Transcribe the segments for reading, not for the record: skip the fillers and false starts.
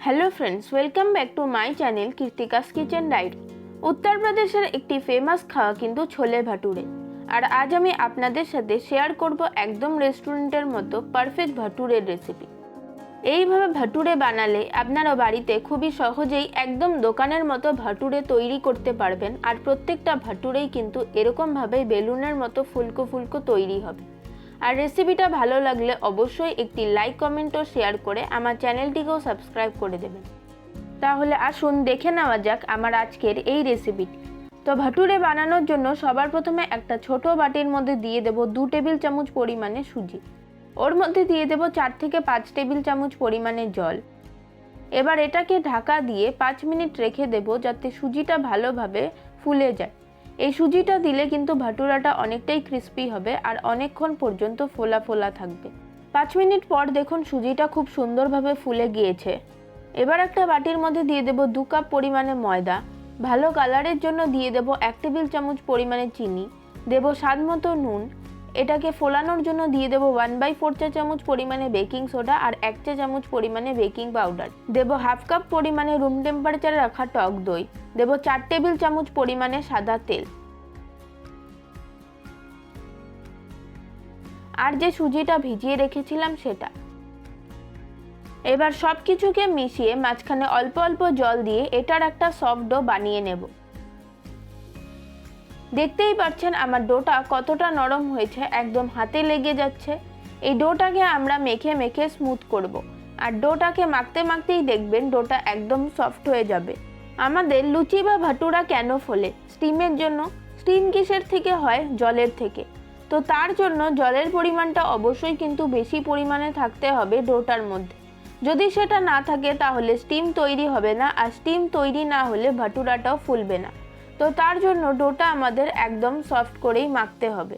Hello friends, welcome back to my channel Kirtika's kitchen diary. উত্তর প্রদেশের একটি ফেমাস খাওয়া কিন্তু ছোলে ভাটুরে। আর আজ আমি আপনাদের সাথে শেয়ার করব একদম রেস্টুরেন্টের মতো পারফেক্ট ভাটুরের রেসিপি। এইভাবে ভাটুরে বানালে আপনারা বাড়িতে খুবই সহজেই একদম দোকানের মতো ভাটুরে তৈরি করতে পারবেন। আর প্রত্যেকটা ভাটুরেই কিন্তু এরকমভাবে বেলুনের মতো ফুলকো ফুলকো তৈরি হবে। আর রেসিপিটা ভালো লাগলে অবশ্যই একটি লাইক, কমেন্ট ও শেয়ার করে আমার চ্যানেলটিকেও সাবস্ক্রাইব করে দেবেন। তাহলে আসুন দেখে নেওয়া যাক আমার আজকের এই রেসিপিটি। তো ভাটুরে বানানোর জন্য সবার প্রথমে একটা ছোট বাটির মধ্যে দিয়ে দেব 2 টেবিল চামচ পরিমাণে সুজি। ওর মধ্যে দিয়ে দেব 4 থেকে 5 টেবিল চামচ পরিমাণে জল। এবার এটাকে ঢাকা দিয়ে 5 মিনিট রেখে দেব যাতে সুজিটা ভালোভাবে ফুলে যায়। এই সুজিটা দিলে কিন্তু ভাটুরাটা অনেকটাই ক্রিস্পি হবে আর অনেকক্ষণ পর্যন্ত ফোলা ফোলা থাকবে। 5 মিনিট পর দেখুন সুজিটা খুব সুন্দরভাবে ফুলে গিয়েছে। এবার একটা বাটির মধ্যে দিয়ে দেব 2 কাপ পরিমাণে ময়দা। ভালো কালারের জন্য দিয়ে দেব 1 টেবিল চামচ পরিমাণে চিনি, দেব স্বাদ মতো নুন। এটাকে ফোলানোর জন্য দিয়ে দেব 1/4 চা চামচ পরিমাণে বেকিং সোডা আর 1 চা চামচ পরিমাণে বেকিং পাউডার। দেব হাফ কাপ পরিমাণে রুম টেম্পারেচারে রাখা টক দই। দেব 4 টেবিল চামচ পরিমাণে সাদা তেল। আর যে সুজিটা ভিজিয়ে রেখেছিলাম সেটা। এবার সব কিছুকে মিশিয়ে মাঝখানে অল্প অল্প জল দিয়ে এটার একটা সফট ডো বানিয়ে নেব। দেখতেই পাচ্ছেন আমার ডোটা কতটা নরম হয়েছে, একদম হাতে লেগে যাচ্ছে। এই ডোটাকে আমরা মেখে মেখে স্মুথ করব। আর ডোটাকে মাখতে মাখতেই দেখবেন ডোটা একদম সফট হয়ে যাবে। আমাদের লুচি বা ভাটুরা কেন ফোলে? স্টিমের জন্য। স্টিম কিসের থেকে হয়? জলের থেকে। তো তার জন্য জলের পরিমাণটা অবশ্যই কিন্তু বেশি পরিমাণে থাকতে হবে ডোটার মধ্যে। যদি সেটা না থাকে তাহলে স্টিম তৈরি হবে না, আর স্টিম তৈরি না হলে ভাটুরাটাও ফুলবে না। তো তার জন্য ডোটা আমাদের একদম সফট করেই মাখতে হবে।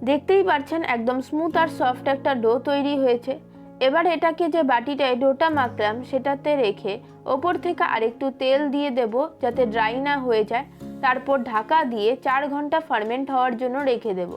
দেখতেই পাচ্ছেন একদম স্মুথ আর সফট একটা ডো তৈরি হয়েছে। এবার এটাকে যে বাটিটায় ডোটা মাখলাম সেটাতে রেখে ওপর থেকে আরেকটু তেল দিয়ে দেব যাতে ড্রাই না হয়ে যায়। তারপর ঢাকা দিয়ে 4 ঘন্টা ফার্মেন্ট হওয়ার জন্য রেখে দেব।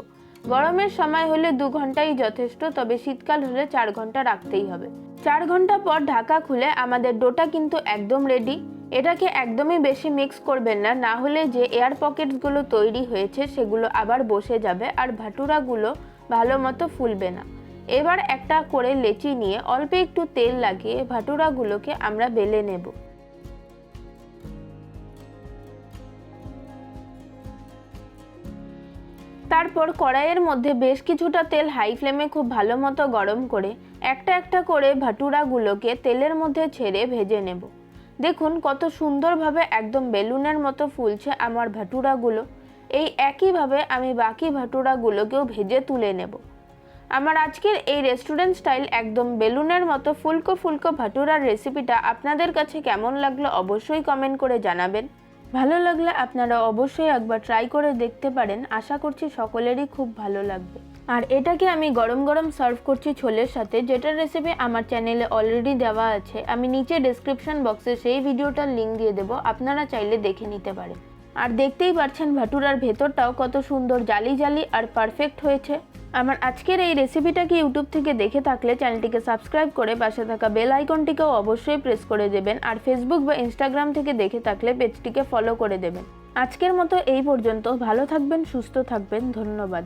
গরমের সময় হলে 2 ঘন্টাই যথেষ্ট, তবে শীতকাল হলে 4 ঘন্টা রাখতেই হবে। 4 ঘন্টা পর ঢাকা খুলে আমাদের ডোটা কিন্তু একদম রেডি। এটাকে একদমই বেশি মিক্স করবেন না, না হলে যে এয়ার পকেটসগুলো তৈরি হয়েছে সেগুলো আবার বসে যাবে আর ভাটুরাগুলো ভালো মতো ফুলবে না। এবার একটা করে লেচি নিয়ে অল্প একটু তেল লাগিয়ে ভাটুরাগুলোকে আমরা বেলে নেব। তারপর কড়াইয়ের মধ্যে বেশ কিছুটা তেল হাই ফ্লেমে খুব ভালো মতো গরম করে একটা একটা করে ভাটুরাগুলোকে তেলের মধ্যে ছেড়ে ভেজে নেব। দেখুন কত সুন্দরভাবে একদম বেলুনের মতো ফুলছে আমার ভাটুরাগুলো। এই একইভাবে আমি বাকি ভাটুরাগুলোকেও ভেজে তুলে নেব। আমার আজকের এই রেস্টুরেন্ট স্টাইল একদম বেলুনের মতো ফুলকো ফুলকো ভাটুরার রেসিপিটা আপনাদের কাছে কেমন লাগলো অবশ্যই কমেন্ট করে জানাবেন। ভালো লাগলে আপনারা অবশ্যই একবার ট্রাই করে দেখতে পারেন। আশা করছি সকলেরই খুব ভালো লাগবে। আর এটাকে আমি গরম গরম সার্ভ করছি ছোলের সাথে, যেটার রেসিপি আমার চ্যানেলে অলরেডি দেওয়া আছে। আমি নিচে ডেসক্রিপশন বক্সে সেই ভিডিওটার লিঙ্ক দিয়ে দেবো, আপনারা চাইলে দেখে নিতে পারেন। আর দেখতেই পাচ্ছেন ভাটুরার ভেতরটাও কত সুন্দর জালি জালি আর পারফেক্ট হয়েছে। আমার আজকের এই রেসিপিটাকে ইউটিউব থেকে দেখে থাকলে চ্যানেলটিকে সাবস্ক্রাইব করে পাশে থাকা বেল আইকনটিকেও অবশ্যই প্রেস করে দেবেন। আর ফেসবুক বা ইনস্টাগ্রাম থেকে দেখে থাকলে পেজটিকে ফলো করে দেবেন। আজকের মতো এই পর্যন্ত। ভালো থাকবেন, সুস্থ থাকবেন। ধন্যবাদ।